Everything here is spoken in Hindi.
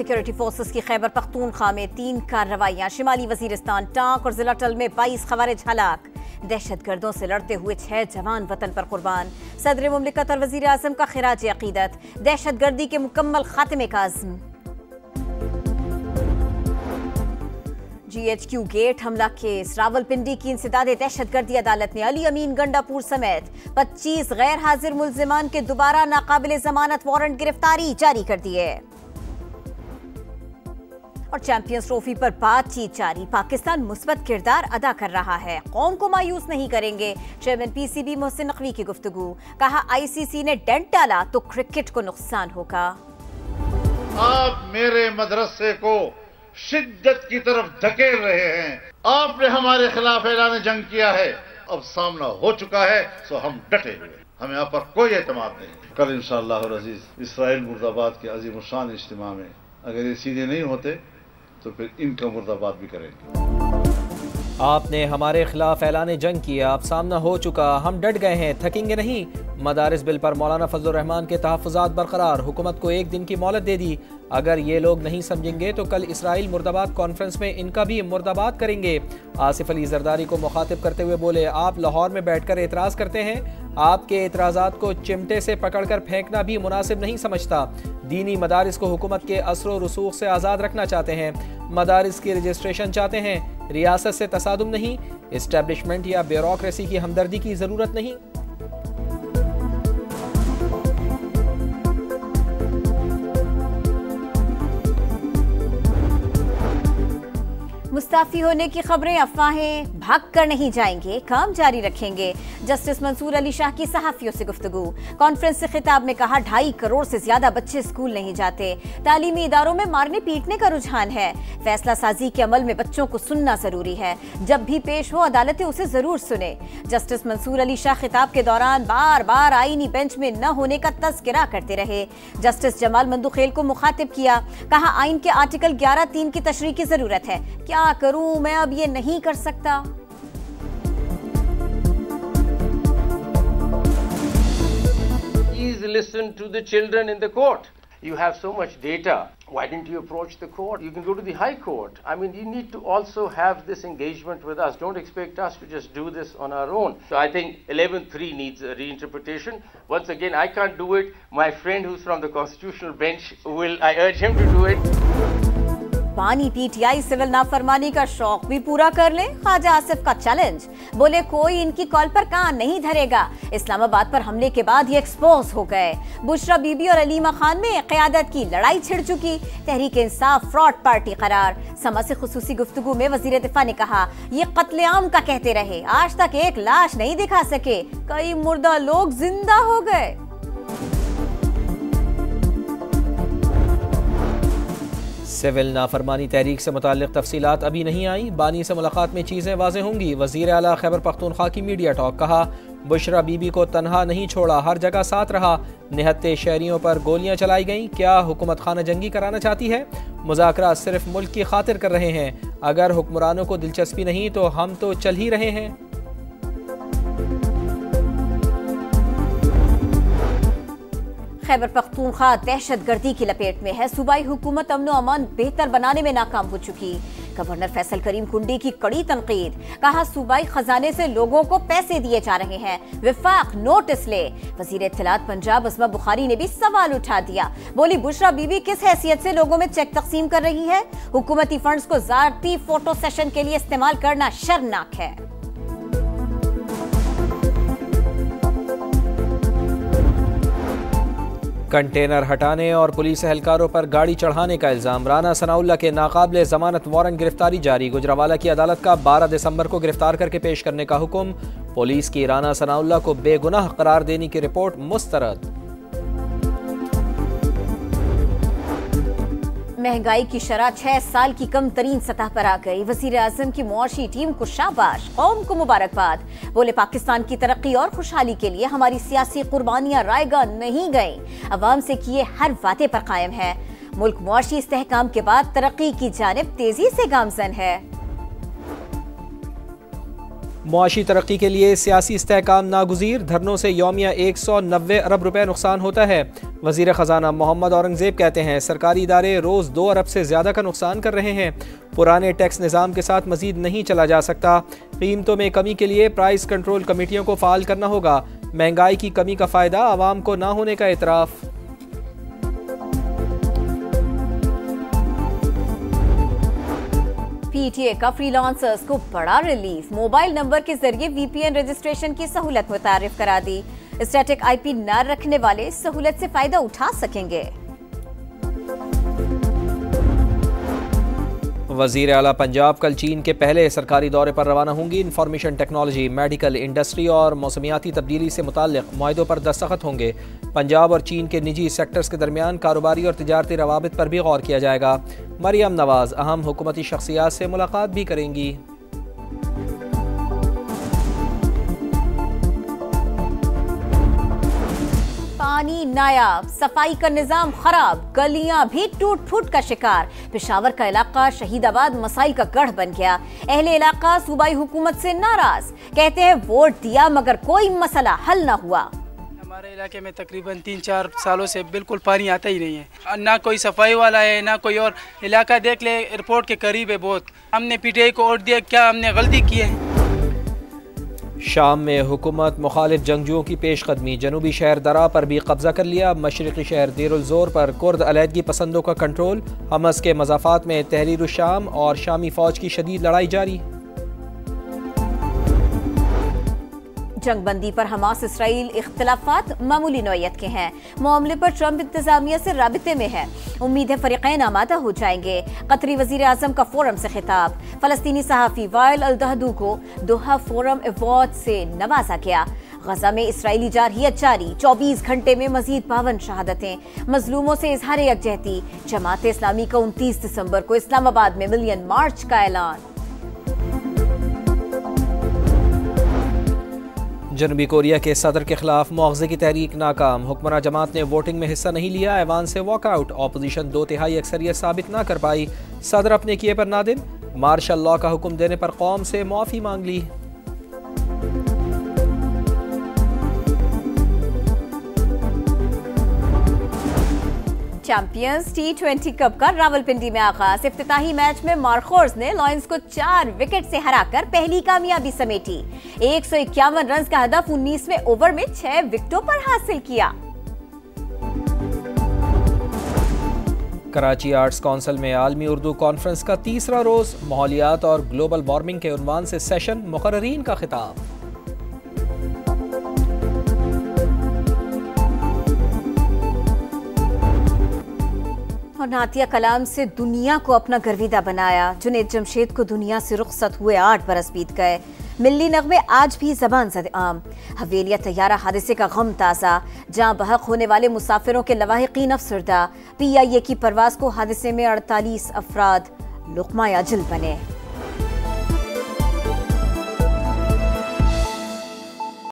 सिक्योरिटी फोर्सेस की खैबर पख्तूनख्वा में 3 कार्रवाइयां। शिमाली वजीरिस्तान टांक और जिला टल में 22 खवारिज हलाक। दहशतगर्दों से लड़ते हुए 6 जवान वतन पर कुर्बान। सदर मुमलिकत और वजीर आजम का खिराज अकीदत। दहशतगर्दी के मुकम्मल खात्मे का अज़्म। GHQ गेट हमला केस। रावलपिंडी की इंसदादे दहशतगर्दी अदालत ने अली अमीन गंडापुर समेत 25 गैर हाजिर मुल्जिमान के दोबारा नाकाबिले जमानत वारंट गिरफ्तारी जारी कर दिए। और चैंपियंस ट्रॉफी पर बातचीत जारी। पाकिस्तान मुस्बत किरदार अदा कर रहा है, कौम को मायूस नहीं करेंगे। चेयरमैन PCB मोहसिन नकवी की गुफ्तगू। कहा ICC ने डेंट डाला तो क्रिकेट को नुकसान होगा। आप मेरे मदरसे को शिद्दत की तरफ धकेल रहे हैं। आपने हमारे खिलाफ ऐलान जंग किया है, अब सामना हो चुका है, सो हम डटे हुए, हमें आप पर कोई एतमाद नहीं। कल इंशाअल्लाह अज़ीज इसराइल मुर्दाबाद के अजीम शान इज्तिमा में अगर ये सीधे नहीं होते तो फिर इनका मुर्दाबाद भी करेंगे। आपने हमारे खिलाफ ऐलान जंग किया, अब सामना हो चुका, हम डट गए हैं, थकेंगे नहीं। मदारिस बिल पर मौलाना फजलुर रहमान के तहफ़्फ़ुज़ात बरकरार। हुकूमत को 1 दिन की मोहलत दे दी। अगर ये लोग नहीं समझेंगे तो कल इसराइल मुर्दाबाद कॉन्फ्रेंस में इनका भी मुर्दाबाद करेंगे। आसिफ अली जरदारी को मुखातिब करते हुए बोले, आप लाहौर में बैठकर एतराज़ करते हैं, आपके एतराज़ात को चिमटे से पकड़कर फेंकना भी मुनासिब नहीं समझता। दीनी मदारिस को हुकूमत के असर रसूख से आज़ाद रखना चाहते हैं। मदारिस की रजिस्ट्रेशन चाहते हैं, रियासत से तसादुम नहीं। इस्टेब्लिशमेंट या ब्यूरोक्रेसी की हमदर्दी की ज़रूरत नहीं। मुस्ताफी होने की खबरें अफवाहें, भाग कर नहीं जाएंगे, काम जारी रखेंगे। जस्टिस मंसूर अली शाह की सहाफियों से गुफ्तगू। कॉन्फ्रेंस से खिताब में कहा, 2.5 करोड़ से ज्यादा बच्चे स्कूल नहीं जाते। तालीमी इदारों में मारने पीटने का रुझान है। फैसला साजी के अमल में बच्चों को सुनना जरूरी है। जब भी पेश हो अदालतें उसे जरूर सुने। जस्टिस मंसूर अली शाह खिताब के दौरान बार बार आईनी बेंच में न होने का तज़किरा करते रहे। जस्टिस जमाल मंदुखेल को मुखातिब किया। कहा, आइन के आर्टिकल 11(3) की तशरीह की जरूरत है। क्या करूं, मैं अब ये नहीं कर सकता। Please listen to the children in the court. You have so much data. Why didn't you approach the court? You can go to the High Court. I mean, you need to also have this engagement with us. Don't expect us to just do this on our own. So I think 11(3) needs a reinterpretation. Once again, I can't do it. My friend who's from the constitutional bench I urge him to do it. बानी PTI सिविल नाफरमानी का शौक भी पूरा कर ले। ख्वाजा आसिफ का चैलेंज। बोले, कोई इनकी कॉल पर कान नहीं धरेगा। इस्लामाबाद पर हमले के बाद ये एक्सपोज हो गए। बुशरा बीबी और अलीमा खान में क़यादत की लड़ाई छिड़ चुकी। तहरीक इंसाफ फ्रॉड पार्टी करार। समा से खुसूसी गुफ्तगू में वजीर दिफा ने कहा, ये कत्लेआम का कहते रहे, आज तक एक लाश नहीं दिखा सके, कई मुर्दा लोग जिंदा हो गए। सिविल नाफरमानी तहरीक से मुताल्लिक़ तफसीलात अभी नहीं आई। बानी से मुलाकात में चीज़ें वाज़े होंगी। वज़ीर आला खैबर पख्तूनख्वा की मीडिया टॉक। कहा, बुशरा बीबी को तन्हा नहीं छोड़ा, हर जगह साथ रहा। निहत्ते शहरियों पर गोलियां चलाई गईं। क्या हुकूमत खाना जंगी कराना चाहती है? मुज़ाकरात सिर्फ मुल्क की खातिर कर रहे हैं। अगर हुक्मरानों को दिलचस्पी नहीं तो हम तो चल ही रहे हैं। खैबर पख्तूनख्वा दहशतगर्दी की लपेट में है। सूबाई हुकूमत अमन व अमान बेहतर बनाने में नाकाम हो चुकी। गवर्नर फैसल करीम कुंडी की कड़ी तनकीद। कहा, सूबाई खजाने से लोगों को पैसे दिए जा रहे हैं, विफाक नोटिस ले। वजीर इत्तलात पंजाब अस्मा बुखारी ने भी सवाल उठा दिया। बोली, बुशरा बीबी किस हैसियत से लोगों में चेक तकसीम कर रही है? हुकूमती फंड्स को ज़ाती फोटो सेशन के लिए इस्तेमाल करना शर्मनाक है। कंटेनर हटाने और पुलिस एहलकारों पर गाड़ी चढ़ाने का इल्ज़ाम। राना सनाउल्लाह के नाकाबिले ज़मानत वारंट गिरफ्तारी जारी। गुजरावाला की अदालत का 12 दिसंबर को गिरफ्तार करके पेश करने का हुक्म। पुलिस की राना सनाउल्लाह को बेगुनाह करार देने की रिपोर्ट मुस्तरद। महंगाई की शरह 6 साल की कम तरीन सतह पर आ गई। वजीर आजम की मुआशी टीम को शाबाश, कौम को मुबारकबाद। बोले, पाकिस्तान की तरक्की और खुशहाली के लिए हमारी सियासी कुर्बानियां रायगा नहीं गईं। अवाम से किए हर वादे पर कायम है। मुल्क मुआशी इस्तेहकाम के बाद तरक्की की जानिब तेजी से गामजन है। मुआशी तरक्की के लिए सियासी इस्तेहकाम नागुज़ीर, धरनों से यौमिया 190 अरब रुपए नुकसान होता है। वज़ीर ख़जाना मोहम्मद औरंगज़ेब कहते हैं सरकारी इदारे रोज़ 2 अरब से ज़्यादा का नुकसान कर रहे हैं। पुराने टैक्स निज़ाम के साथ मज़ीद नहीं चला जा सकता। कीमतों में कमी के लिए प्राइस कंट्रोल कमेटियों को फ़ाल करना होगा। महंगाई की कमी का फ़ायदा आवाम को ना होने का एतराफ़। पीटीए का फ्रीलांसर्स को बड़ा रिलीफ, मोबाइल नंबर के जरिए वीपीएन रजिस्ट्रेशन की सहूलत मुतारिफ करा दी। स्टैटिक आईपी न रखने वाले सहूलत से फायदा उठा सकेंगे। वज़ीर आला पंजाब कल चीन के पहले सरकारी दौरे पर रवाना होंगी। इंफॉर्मेशन टेक्नोलॉजी, मेडिकल, इंडस्ट्री और मौसमियाती तब्दीली से मुताल्लिक़ मुआहिदों पर दस्तखत होंगे। पंजाब और चीन के निजी सेक्टर्स के दरमियान कारोबारी और तिजारती रवाबित पर भी गौर किया जाएगा। मरियम नवाज अहम हुकूमती शख्सियात से मुलाकात भी करेंगी। पानी नायाब, सफाई का निजाम खराब, गलियां भी टूट फूट का शिकार। पेशावर का इलाका शहीदाबाद मसाइल का गढ़ बन गया। अहले इलाका सूबाई हुकूमत से नाराज, कहते हैं वोट दिया मगर कोई मसला हल ना हुआ। हमारे इलाके में तकरीबन 3-4 सालों से बिल्कुल पानी आता ही नहीं है, ना कोई सफाई वाला है ना कोई और। इलाका देख ले, एयरपोर्ट के करीब है बहुत। हमने पीटीआई को वोट दिया, क्या हमने गलती की है? शाम में हुकूमत मुखालिफ जंगजुओं की पेशकदमी, जनूबी शहर दरा पर भी कब्जा कर लिया। मशरक़ी शहर देरुल ज़ोर पर कुर्द अलहदगी पसंदों का कंट्रोल। हमस के मज़ाफ़ात में तहरीर शाम और शामी फ़ौज की शदीद लड़ाई जारी। जंगबंदी पर हमास इसराइल इख्तिलाफात मामूली नौयत के हैं। मामले पर ट्रंप इंतजामिया से राबिते में है। उम्मीद है फरीक़ैन आमादा हो जाएंगे। कतरी वज़ीर आज़म का फोरम से खिताब। फ़लस्तीनी सहाफ़ी वाइल अल-दहदू को दोहा फोरम अवार्ड से नवाजा गया। गजा में इसराइली जारहियत जारी, 24 घंटे में मजीद 52 शहादतें। मजलूमों से इजहार यकजहती। जमात इस्लामी का 29 दिसंबर को इस्लामाबाद में मिलियन मार्च का ऐलान। जनूबी कोरिया के सदर के खिलाफ मुआवजे की तहरीक नाकाम। हुक्मरान जमात ने वोटिंग में हिस्सा नहीं लिया, ऐवान से वॉकआउट। ऑपोजिशन 2/3 अक्सरियत साबित ना कर पाई। सदर अपने किए पर नादिम, मार्शल लॉ का हुक्म देने पर कौम से माफी मांग ली। चैंपियंस T20 कप का रावलपिंडी में आगाज। इफ्तिताही मैच में मार्कोर्स ने लॉयंस को 4 विकेट से हराकर पहली कामयाबी समेटी। 151 रन का हदफ 19वें ओवर में 6 विकेटों पर हासिल किया। कराची आर्ट्स काउंसिल में आलमी उर्दू कॉन्फ्रेंस का तीसरा रोज। माहौलियात और ग्लोबल वार्मिंग के उन्वान से सेशन, मुकर्ररीन का खिताब। और नातिया कलाम से दुनिया को अपना गर्विदा बनाया। जुनैद जमशेद को दुनिया से रुखसत हुए 8 बरस बीत गए। मिल्ली नगमे आज भी जबान ज़द आम। हवेलिया तैयारा हादसे का गम ताज़ा, जहां बहक होने वाले मुसाफिरों के लवाहिकीन अफसरदा। PIA की परवाज को हादसे में 48 अफराद लुक़मा अजल बने।